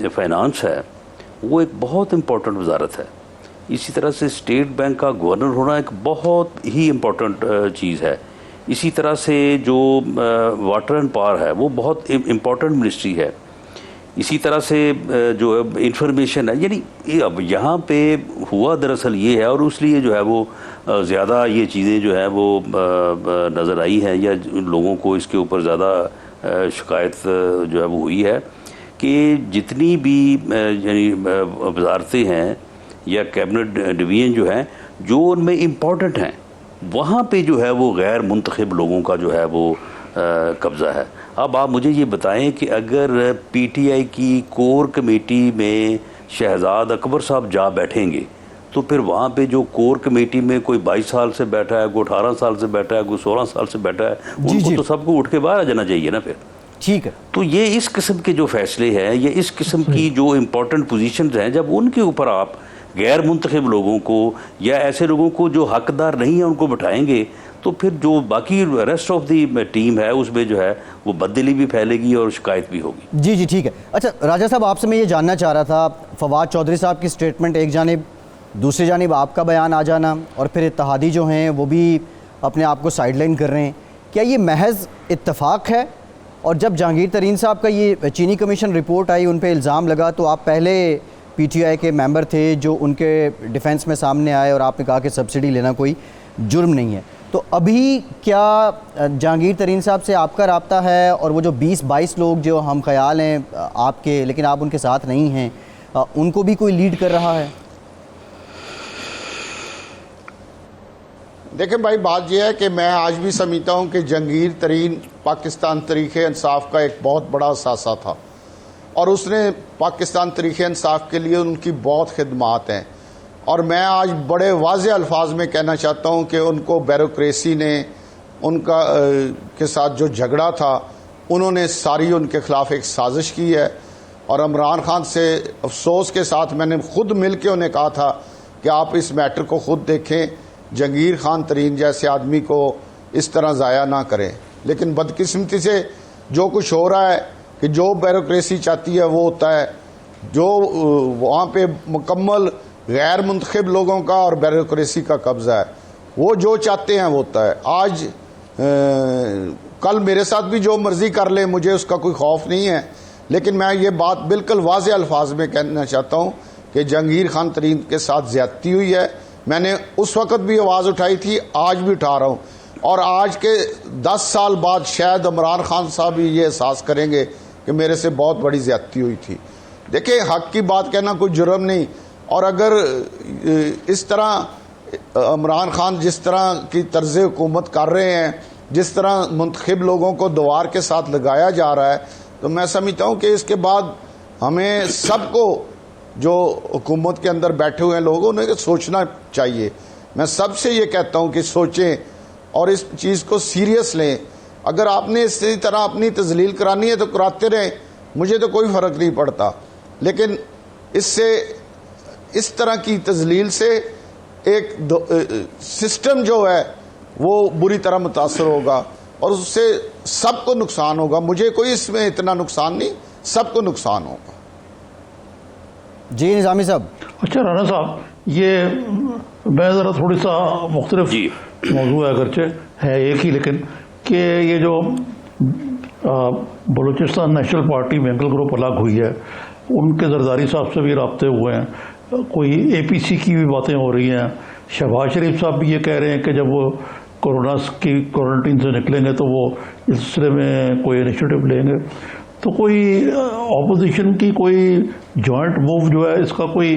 फ़ाइनांस है वो एक बहुत इम्पोर्टेंट वज़ारत है। इसी तरह से स्टेट बैंक का गवर्नर होना एक बहुत ही इम्पोर्टेंट चीज़ है। इसी तरह से जो वाटर एंड पावर है वो बहुत इम्पोर्टेंट मिनिस्ट्री है। इसी तरह से जो इंफॉर्मेशन है, यानी अब यहाँ पे हुआ दरअसल ये है, और इसलिए जो है वो ज़्यादा ये चीज़ें जो है वो नज़र आई हैं, या लोगों को इसके ऊपर ज़्यादा शिकायत जो है वो हुई है कि जितनी भी यानी वजारतें हैं या कैबिनेट डिवीजन जो है जो उनमें इम्पोर्टेंट हैं वहाँ पे जो है वो गैर मुंतखब लोगों का जो है वो कब्ज़ा है। अब आप मुझे ये बताएं कि अगर पीटीआई की कोर कमेटी में शहजाद अकबर साहब जा बैठेंगे तो फिर वहाँ पे जो कोर कमेटी में कोई 22 साल से बैठा है, कोई 18 साल से बैठा है, कोई 16 साल से बैठा है, उनको तो सबको उठ के बाहर आ जाना चाहिए ना फिर। ठीक है, तो ये इस किस्म के जो फैसले हैं, ये इस किस्म की जो इम्पोर्टेंट पोजीशंस हैं, जब उनके ऊपर आप गैर मुंतखब लोगों को या ऐसे लोगों को जो हकदार नहीं है उनको बिठाएंगे तो फिर जो बाकी रेस्ट ऑफ द टीम है उसमें जो है वो बददिली भी फैलेगी और शिकायत भी होगी। जी ठीक है। अच्छा राजा साहब, आपसे मैं ये जानना चाह रहा था, फवाद चौधरी साहब की स्टेटमेंट एक जानिब, दूसरी जानिब आपका बयान आ जाना और फिर इत्तेहादी जो हैं वो भी अपने आप को साइडलाइन कर रहे हैं, क्या ये महज इत्तफाक है? और जब जहांगीर तरीन साहब का ये चीनी कमीशन रिपोर्ट आई, उन पे इल्ज़ाम लगा, तो आप पहले पीटीआई के मेंबर थे जो उनके डिफेंस में सामने आए और आपने कहा कि सब्सिडी लेना कोई जुर्म नहीं है। तो अभी क्या जहांगीर तरीन साहब से आपका राब्ता है और वो जो 20-22 लोग जो हम ख्याल हैं आपके, लेकिन आप उनके साथ नहीं हैं, उनको भी कोई लीड कर रहा है? देखिए भाई, बात यह है कि मैं आज भी समझता हूं कि जहांगीर तरीन पाकिस्तान तरीक़े इंसाफ का एक बहुत बड़ा असासा था और उसने पाकिस्तान तरीक़े इंसाफ के लिए उनकी बहुत खिदमात हैं। और मैं आज बड़े वाज़ेह अल्फाज में कहना चाहता हूं कि उनको ब्यूरोक्रेसी ने उनका के साथ जो झगड़ा था, उन्होंने सारी उनके ख़िलाफ़ एक साजिश की है। और इमरान खान से अफसोस के साथ मैंने खुद मिल के उन्हें कहा था कि आप इस मैटर को खुद देखें, जहांगीर खान तरीन जैसे आदमी को इस तरह ज़ाया ना करें। लेकिन बदकिस्मती से जो कुछ हो रहा है कि जो ब्यूरोक्रेसी चाहती है वो होता है, जो वहाँ पे मुकम्मल गैर मुंतखब लोगों का और ब्यूरोक्रेसी का कब्ज़ा है, वो जो चाहते हैं वो होता है। आज कल मेरे साथ भी जो मर्ज़ी कर ले, मुझे उसका कोई खौफ नहीं है, लेकिन मैं ये बात बिल्कुल वाज़ेह अल्फाज में कहना चाहता हूँ कि जहांगीर खान तरीन के साथ ज़्यादती हुई है। मैंने उस वक़्त भी आवाज़ उठाई थी, आज भी उठा रहा हूँ, और आज के 10 साल बाद शायद इमरान खान साहब भी ये एहसास करेंगे कि मेरे से बहुत बड़ी ज़्यादती हुई थी। देखिए, हक़ की बात कहना कोई जुर्म नहीं, और अगर इस तरह इमरान खान जिस तरह की तर्ज़ हुकूमत कर रहे हैं, जिस तरह मुंतखब लोगों को दीवार के साथ लगाया जा रहा है, तो मैं समझता हूँ कि इसके बाद हमें सबको जो हुकूमत के अंदर बैठे हुए लोगों ने सोचना चाहिए। मैं सबसे ये कहता हूँ कि सोचें और इस चीज़ को सीरियस लें। अगर आपने इसी तरह अपनी तजलील करानी है तो कराते रहें, मुझे तो कोई फ़र्क नहीं पड़ता, लेकिन इससे इस तरह की तजलील से एक सिस्टम जो है वो बुरी तरह मुतासर होगा और उससे सबको नुकसान होगा। मुझे कोई इसमें इतना नुकसान नहीं, सबको नुकसान होगा। जी निज़ामी साहब। अच्छा राना साहब, ये मैं ज़रा थोड़ी सा मुख्तलिफ मौजू है, अगरचे है एक ही, लेकिन कि ये जो Balochistan national party Mengal group अलग हुई है, उनके जरदारी साहब से भी रब्ते हुए हैं, कोई एपीसी की भी बातें हो रही हैं। शहबाज शरीफ साहब भी ये कह रहे हैं कि जब वो कोरोना की क्वारंटीन से निकलेंगे तो वो इस सिलसिले में कोई इनिशिएटिव लेंगे। तो कोई ऑपोजिशन की कोई जॉइंट मूव जो है, इसका कोई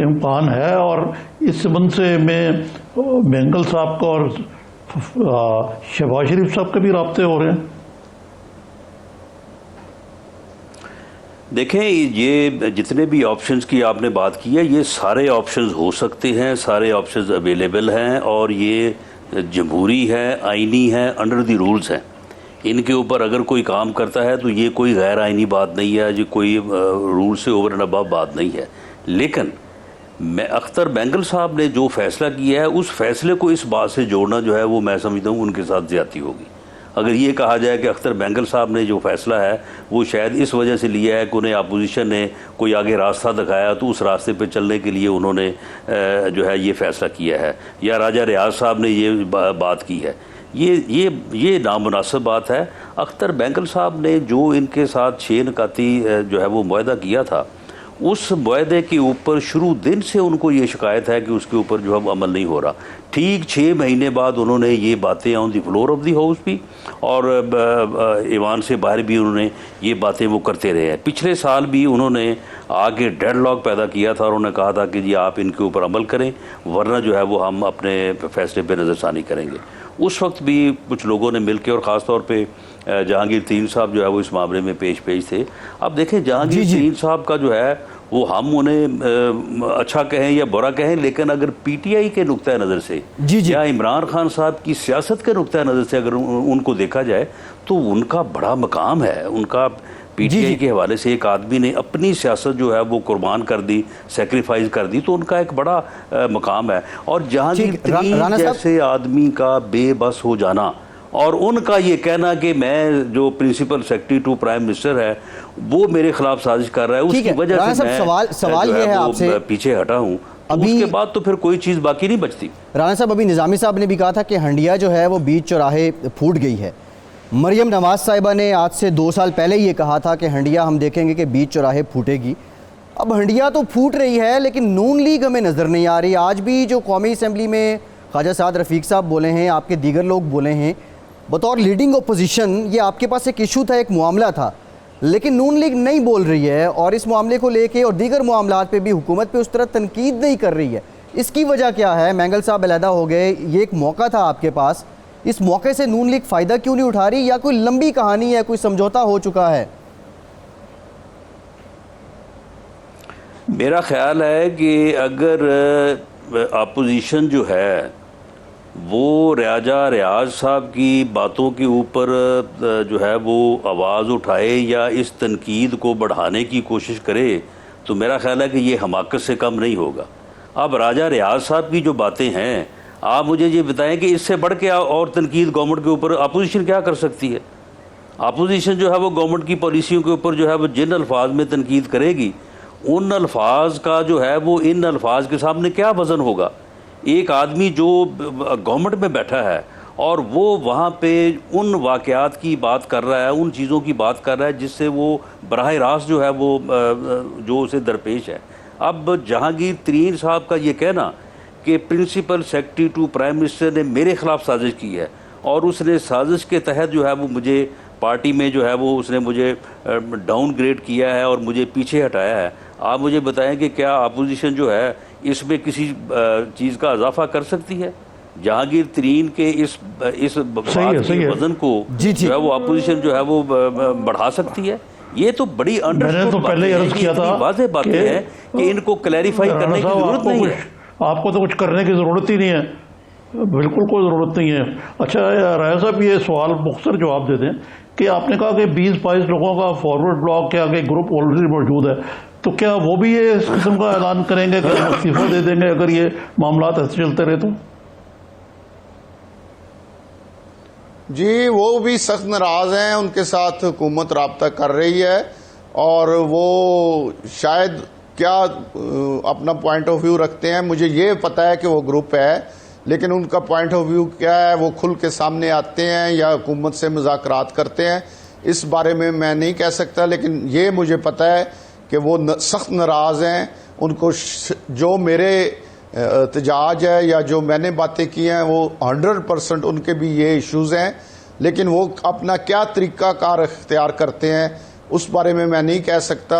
इम्कान है? और इस संबंध से मैं मेंगल साहब का और शहबाज शरीफ साहब के भी राब्ते हो रहे हैं। देखें, ये जितने भी ऑप्शंस की आपने बात की है, ये सारे ऑप्शंस हो सकते हैं, सारे ऑप्शंस अवेलेबल हैं और ये जमहूरी है, आइनी है, अंडर द रूल्स हैं। इनके ऊपर अगर कोई काम करता है तो ये कोई गैर आइनी बात नहीं है, जो कोई रूल से ओवर एंड अबव बात नहीं है। लेकिन अख्तर बेंगल साहब ने जो फैसला किया है, उस फैसले को इस बात से जोड़ना जो है वो मैं समझता हूँ उनके साथ ज़्यादती होगी। अगर ये कहा जाए कि अख्तर बेंगल साहब ने जो फैसला है वो शायद इस वजह से लिया है कि उन्हें अपोजिशन ने कोई आगे रास्ता दिखाया तो उस रास्ते पे चलने के लिए उन्होंने जो है ये फ़ैसला किया है, या राजा रियाज साहब ने ये बात की है, ये नामुनासिब बात है। अख्तर बेंगल साहब ने जो इनके साथ 6 नकाती जो है वो मुआहदा किया था, उस मुआहदे के ऊपर शुरू दिन से उनको ये शिकायत है कि उसके ऊपर जो है अमल नहीं हो रहा। ठीक 6 महीने बाद उन्होंने ये बातें on the floor of the house भी और ईवान से बाहर भी उन्होंने ये बातें वो करते रहे हैं। पिछले साल भी उन्होंने आगे डेडलॉक पैदा किया था और उन्होंने कहा था कि जी आप इनके ऊपर अमल करें, वरना जो है वो हम अपने फैसले पर नज़रसानी करेंगे। उस वक्त भी कुछ लोगों ने मिलकर और ख़ास तौर पे जहांगीर तरीन साहब जो है वो इस मामले में पेश थे। अब देखें जहांगीर तरीन साहब का जो है वो हम उन्हें अच्छा कहें या बुरा कहें, लेकिन अगर पीटीआई के नुक्ता नज़र से या इमरान खान साहब की सियासत के नुक्ता नज़र से अगर उनको देखा जाए तो उनका बड़ा मकाम है। उनका पीटीआई के हवाले से एक आदमी ने अपनी सियासत जो है वो कुर्बान कर दी, सेक्रीफाइस कर दी, तो उनका एक बड़ा मकाम है। और जहांगीर तरीन जैसे आदमी का बेबस हो जाना और उनका ये कहना कि मैं जो principal secretary to prime minister है वो मेरे खिलाफ साजिश कर रहा है, उसकी वजह से मैं सवाल ये है आपसे पीछे हटा हूँ, उसके बाद तो फिर कोई चीज़ बाकी नहीं बचती। राणा साहब, अभी निज़ामी साहब ने भी कहा था कि हंडिया जो है वो बीच चौराहे फूट गई है। मरियम नवाज साहिबा ने आज से 2 साल पहले ये कहा था कि हंडिया हम देखेंगे कि बीच चौराहे फूटेगी। अब हंडिया तो फूट रही है लेकिन नून लीग हमें नज़र नहीं आ रही। आज भी जो कौमी असम्बली में ख्वाजा साद रफ़ीक साहब बोले हैं, आपके दीगर लोग बोले हैं, बतौर लीडिंग अपोजिशन ये आपके पास एक इशू था, एक मामला था, लेकिन नून लीग नहीं बोल रही है और इस मामले को लेके और दीगर मामलात पे भी हुकूमत पे उस तरह तनकीद नहीं कर रही है। इसकी वजह क्या है? मैंगल साहब अलहदा हो गए, ये एक मौका था आपके पास, इस मौके से नून लीग फ़ायदा क्यों नहीं उठा रही, या कोई लंबी कहानी है, कोई समझौता हो चुका है? मेरा ख्याल है कि अगर अपोजिशन जो है वो रियाज साहब की बातों के ऊपर जो है वो आवाज़ उठाए या इस तनकीद को बढ़ाने की कोशिश करे तो मेरा ख्याल है कि ये हमाकत से कम नहीं होगा। अब राजा रियाज साहब की जो बातें हैं, आप मुझे ये बताएं कि इससे बढ़ के और तनकीद गवर्नमेंट के ऊपर अपोजिशन क्या कर सकती है? अपोजिशन जो है वो गवर्नमेंट की पॉलिसियों के ऊपर जो है वो जिन अल्फाज में तनकीद करेगी, उन अल्फाज का जो है वो इन अल्फाज के सामने क्या वज़न होगा? एक आदमी जो गवर्नमेंट में बैठा है और वो वहाँ पे उन वाक़यात की बात कर रहा है, उन चीज़ों की बात कर रहा है जिससे वो बराह रास्त जो है वो जो उसे दरपेश है। अब जहांगीर तरीन साहब का ये कहना कि principal secretary to prime minister ने मेरे ख़िलाफ़ साजिश की है और उसने साजिश के तहत जो है वो मुझे पार्टी में जो है वो उसने मुझे डाउनग्रेड किया है और मुझे पीछे हटाया है, आप मुझे बताएं कि क्या अपोजिशन जो है इसमें किसी चीज़ का इजाफा कर सकती है? जहांगीर तरीन के इस वजन को जो है वो अपोजिशन जो है वो बढ़ा सकती है? ये तो बड़ी अंडरस्टूड वाज़ेह बातें हैं कि इनको क्लैरिफाई करने की जरूरत नहीं है। आपको तो कुछ करने की ज़रूरत ही नहीं है, बिल्कुल कोई ज़रूरत नहीं है। अच्छा राय साहब, ये सवाल मुख्तसर जवाब दे दें कि आपने कहा कि 20-22 लोगों का फॉरवर्ड ब्लॉक के आगे ग्रुप ऑलरेडी मौजूद है, तो क्या वो भी ये इस किस्म का ऐलान करेंगे कि हम इस्तीफा दे देंगे अगर ये मामला ऐसे चलते रहे तो? जी, वो भी सख्त नाराज हैं, उनके साथ हुकूमत राब्ता कर रही है और वो शायद क्या अपना पॉइंट ऑफ व्यू रखते हैं, मुझे ये पता है कि वो ग्रुप है, लेकिन उनका पॉइंट ऑफ व्यू क्या है वो खुल के सामने आते हैं या हुकूमत से मुज़ाकरात करते हैं, इस बारे में मैं नहीं कह सकता। लेकिन ये मुझे पता है कि वो सख्त नाराज़ हैं। उनको जो मेरे एहतजाज है या जो मैंने बातें की हैं वो 100% उनके भी ये इश्यूज़ हैं, लेकिन वो अपना क्या तरीक़ाकार इख्तियार करते हैं उस बारे में मैं नहीं कह सकता।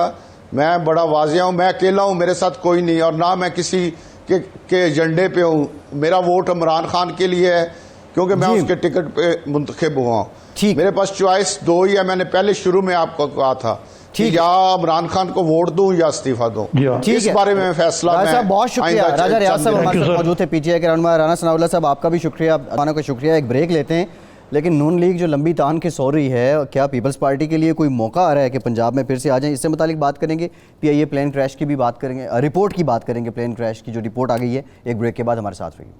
मैं बड़ा वाज़ेह हूँ, मैं अकेला हूँ, मेरे साथ कोई नहीं और ना मैं किसी के एजेंडे पे हूँ। मेरा वोट इमरान खान के लिए है क्योंकि मैं उसके टिकट पे मुंतखब हुआ हूँ। मेरे पास चॉइस 2 ही है, मैंने पहले शुरू में आपको कहा था कि या इमरान खान को वोट दूं या इस्तीफा दूं। इस बारे में फैसला मैं बहुत शुक्रिया। राजा रियाज साहब हमारे साथ मौजूद थे, पीटीआई के रहनुमा। राना सनाउल्लाह साहब, आपका भी शुक्रिया, मानो का शुक्रिया। एक ब्रेक लेते हैं, लेकिन नून लीग जो लंबी तान के सो रही है, क्या पीपल्स पार्टी के लिए कोई मौका आ रहा है कि पंजाब में फिर से आ जाए? इससे मुतालिक बात करेंगे। पीआईए प्लेन क्रैश की भी बात करेंगे, रिपोर्ट की बात करेंगे, प्लेन क्रैश की जो रिपोर्ट आ गई है। एक ब्रेक के बाद हमारे साथ रहिए।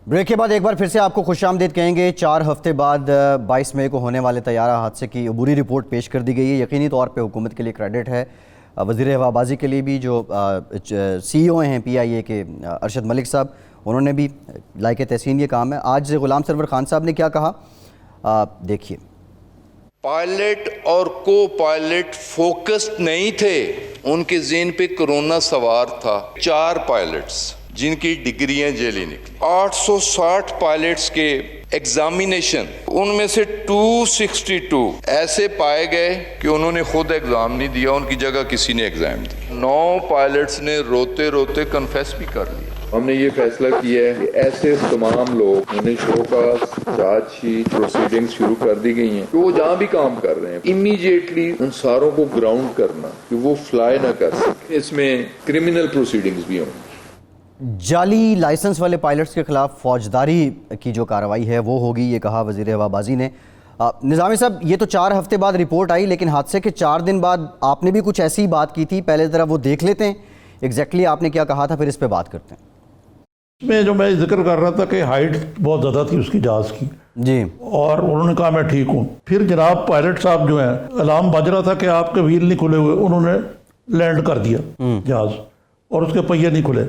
ब्रेक के बाद एक बार फिर से आपको खुशामदीद कहेंगे। 4 हफ्ते बाद 22 मई को होने वाले तैयारा हादसे की अबूरी रिपोर्ट पेश कर दी गई है। यकीनी तौर पे हुकूमत के लिए क्रेडिट है, वज़ीर हवाबाजी के लिए भी, जो CEO हैं PIA के अरशद मलिक साहब, उन्होंने भी लायक तहसीन ये काम है। आज गुलाम सरवर खान साहब ने क्या कहा, देखिए। पायलट और को पायलट फोकस्ड नहीं थे, उनके ज़हन पे कोरोना सवार था। 4 पायलट्स जिनकी डिग्रियां जेली निकली, 860 पायलट्स के एग्जामिनेशन, उनमें से 262 ऐसे पाए गए कि उन्होंने खुद एग्जाम नहीं दिया, उनकी जगह किसी ने एग्जाम दिया। 9 पायलट्स ने रोते रोते कन्फेस भी कर लिया। हमने ये फैसला किया है कि ऐसे तमाम लोग, उन्हें शो का चार्जशीट प्रोसीडिंग शुरू कर दी गई हैं, कि वो जहाँ भी काम कर रहे हैं इमीडिएटली उन सारों को ग्राउंड करना कि वो फ्लाई ना कर सके। इसमें क्रिमिनल प्रोसीडिंग्स भी होंगी। जाली लाइसेंस वाले पायलट्स के खिलाफ फौजदारी की जो कार्रवाई है वो होगी, ये कहा वजीर हवाबाजी ने। निज़ामी साहब, ये तो 4 हफ्ते बाद रिपोर्ट आई, लेकिन हादसे के 4 दिन बाद आपने भी कुछ ऐसी बात की थी। पहले ज़रा वो देख लेते हैं एग्जैक्टली आपने क्या कहा था, फिर इस पे बात करते हैं। इसमें जो मैं जिक्र कर रहा था कि हाइट बहुत ज़्यादा थी उसकी जहाज़ की जी, और उन्होंने कहा मैं ठीक हूँ। फिर जनाब पायलट साहब जो हैं, अलार्म बज रहा था कि आपके व्हील नहीं खुले हुए, उन्होंने लैंड कर दिया जहाज़ और उसके पहिए नहीं खुले,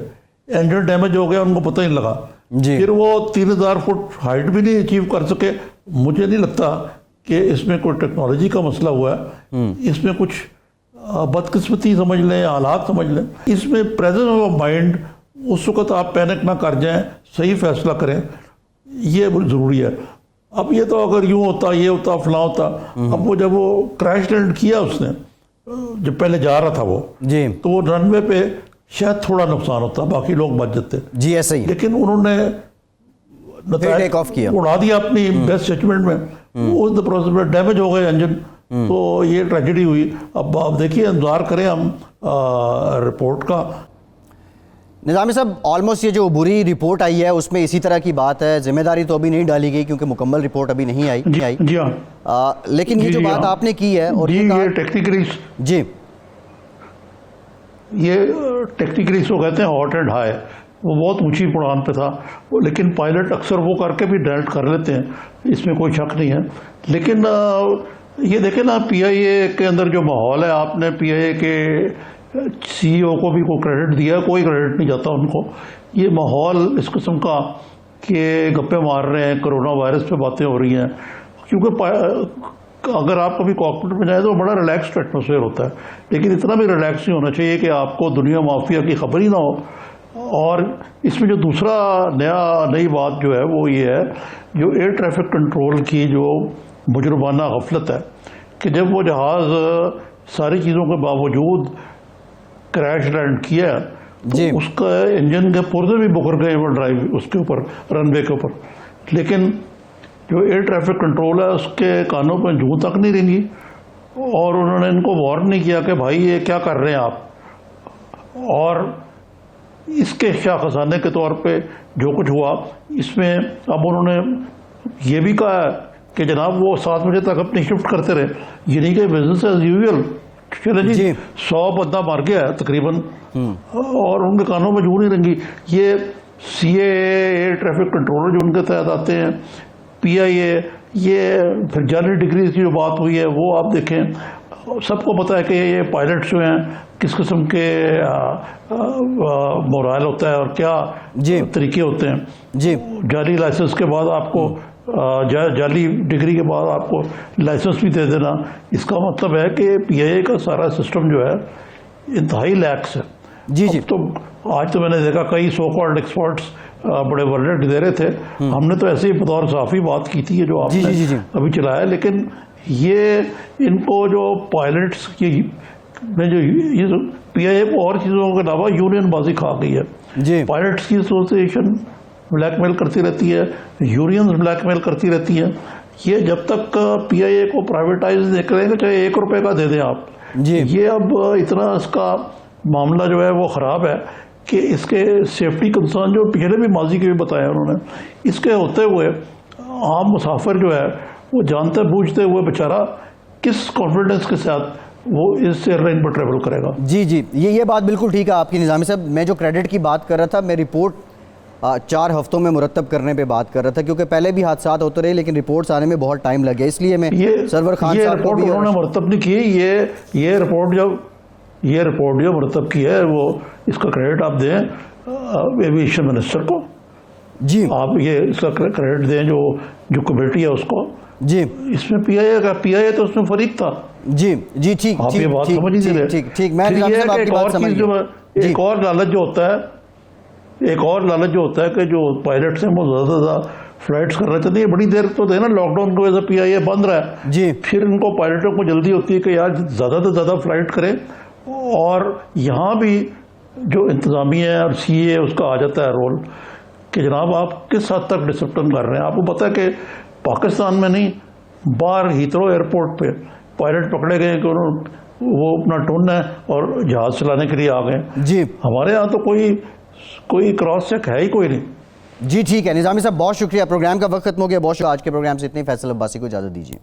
इंजन डैमेज हो गया, उनको पता ही नहीं लगा। फिर वो 3000 फुट हाइट भी नहीं अचीव कर सके। मुझे नहीं लगता कि इसमें कोई टेक्नोलॉजी का मसला हुआ है, इसमें कुछ बदकिस्मती समझ लें, हालात समझ लें। इसमें प्रेजेंस ऑफ माइंड, उस वक्त आप पैनिक ना कर जाएं, सही फैसला करें, ये ज़रूरी है। अब ये तो अगर यूँ होता, ये होता, फलां होता, अब वो जब वो क्रैश लैंड किया उसने, जब पहले जा रहा था वो जी, तो वो रनवे पे शायद थोड़ा नुकसान होता, बाकी लोग बच जाते जी, ऐसे ही। लेकिन उन्होंने टेक ऑफ किया, उड़ा दिया अपनी बेस्ट जजमेंट में। उस द प्रोसेस में डैमेज हो गए इंजन, तो ये ट्रेजेडी हुई। अब आप देखिए, इंतजार करें हम रिपोर्ट का। निज़ामी साहब, ऑलमोस्ट ये जो बुरी रिपोर्ट आई है उसमें इसी तरह की बात है, जिम्मेदारी तो अभी नहीं डाली गई क्योंकि मुकम्मल रिपोर्ट अभी नहीं आई। जी हाँ, लेकिन ये जो बात हाँ, आपने की है और ये टेक्निकली जी, ये टेक्निकली इसको कहते हैं हॉट एंड हाई, वो बहुत ऊंची उड़ान पे था, लेकिन पायलट अक्सर वो करके भी डायरेक्ट कर लेते हैं, इसमें कोई शक नहीं है। लेकिन ये देखें ना, पीआईए के अंदर जो माहौल है, आपने पीआईए के सीईओ को भी कोई क्रेडिट दिया, कोई क्रेडिट नहीं जाता उनको। ये माहौल इस किस्म का कि गप्पे मार रहे हैं, कोरोना वायरस पे बातें हो रही हैं, क्योंकि अगर आप कभी कॉकपिट में जाए तो बड़ा रिलैक्स्ड एटमोसफेयर होता है, लेकिन इतना भी रिलैक्स नहीं होना चाहिए कि आपको दुनिया माफिया की खबर ही ना हो। और इसमें जो दूसरा नई बात जो है वो ये है, जो एयर ट्रैफिक कंट्रोल की जो मुजरमाना गफलत है, कि जब वो जहाज़ सारी चीज़ों के बावजूद क्रैश लैंड किया तो उसका इंजन के पुर्जे भी बुकर गए वो ड्राइव उसके ऊपर, रनवे के ऊपर, लेकिन जो एयर ट्रैफिक कंट्रोल है उसके कानों पर जूं तक नहीं रेंगी और उन्होंने इनको वार्न नहीं किया कि भाई ये क्या कर रहे हैं आप। और इसके शाह खजाने के तौर पे जो कुछ हुआ, इसमें अब उन्होंने ये भी कहा है कि जनाब वो 7 बजे तक अपनी शिफ्ट करते रहे, ये नहीं कि बिजनेस एज यूजुअल चले जी 100 बंदा मर गया है तकरीबन और उनके कानों में जू नहीं रेंगी। ये सीए एयर ट्रैफिक कंट्रोलर जो उनके तहत आते हैं, पीआईए, ये फिर जाली डिग्री की जो बात हुई है वो आप देखें, सबको पता है कि ये पायलट्स जो हैं किस किस्म के मोराल होता है और क्या तरीके होते हैं। जी, जाली लाइसेंस के बाद आपको जाली डिग्री के बाद आपको लाइसेंस भी दे देना, इसका मतलब है कि पीआईए का सारा सिस्टम जो है इंतहाई लैक्स है। जी जी, तो आज तो मैंने देखा कई सो कॉल्ड एक्सपर्ट्स बड़े वर्डिक्ट दे रहे थे, हमने तो ऐसे ही बतौर साफी बात की थी जो आपने अभी चलाया, लेकिन ये इनको जो पायलट्स की में जो ये पीआईए को और चीज़ों के अलावा यूनियन बाजी खा गई है। पायलट्स की एसोसिएशन ब्लैकमेल करती रहती है, यूनियंस ब्लैकमेल करती रहती हैं। ये जब तक पीआईए को प्राइवेटाइज नहीं करेंगे, चाहे 1 रुपये का दे दें आप, ये अब इतना इसका मामला जो है वो ख़राब है कि इसके सेफ्टी कंसर्न जो पिछले भी माजी के भी बताया उन्होंने, इसके होते हुए आम मुसाफिर जो है वो जानते बूझते हुए बेचारा किस कॉन्फिडेंस के साथ वो इस एयरलाइन पर ट्रेवल करेगा। जी जी, ये बात बिल्कुल ठीक है आपकी निज़ामी साहब। मैं जो क्रेडिट की बात कर रहा था, मैं रिपोर्ट 4 हफ्तों में मुरतब करने पे बात कर रहा था, क्योंकि पहले भी हादसा होते रहे लेकिन रिपोर्ट्स आने में बहुत टाइम लग गया, इसलिए मैं सरवर खान साहब को भी उन्होंने मुरतब नहीं की। ये रिपोर्ट जो मुरतब की है वो इसका क्रेडिट आप दें एविएशन मिनिस्टर को, जी आप ये इसका क्रेडिट दें जो कमेटी है उसको। जी इसमें पीआईए तो उसमें फरीक था। जी जी ठीक आप ठीक ये बात ठीक समझ नहीं रहे। ठीक ठीक मैं फिर निजामी ये है साहब कि आपकी एक बात और समझ चीज गया। जी एक और लालच जो होता है, एक और लालच जो होता है कि जो पायलट्स हैं वो ज्यादा से ज्यादा फ्लाइट्स करना चाहते हैं। बड़ी देर तो देना, लॉकडाउन की वजह से पीआईए बंद रहा है। जी फिर इनको पायलटों को जल्दी होती है कि यार ज़्यादा से ज़्यादा फ्लाइट करें। और यहाँ भी जो इंतज़ामिया है और सीए उसका आ जाता है रोल कि जनाब आप किस हद तक डिसिप्लिन कर रहे हैं। आपको पता है कि पाकिस्तान में नहीं, बाहर हीथ्रो एयरपोर्ट पे पायलट पकड़े गए कि उन्होंने वो अपना टोन है और जहाज़ चलाने के लिए आ गए। जी हमारे यहाँ तो कोई क्रॉस चेक है ही कोई नहीं। जी ठीक है निजामी साहब, बहुत शुक्रिया। प्रोग्राम का वक्त खत्म हो गया, बहुत शुक्रिया। आज के प्रोग्राम से इतनी, फैसल अब्बासी को इजाज़त दीजिए।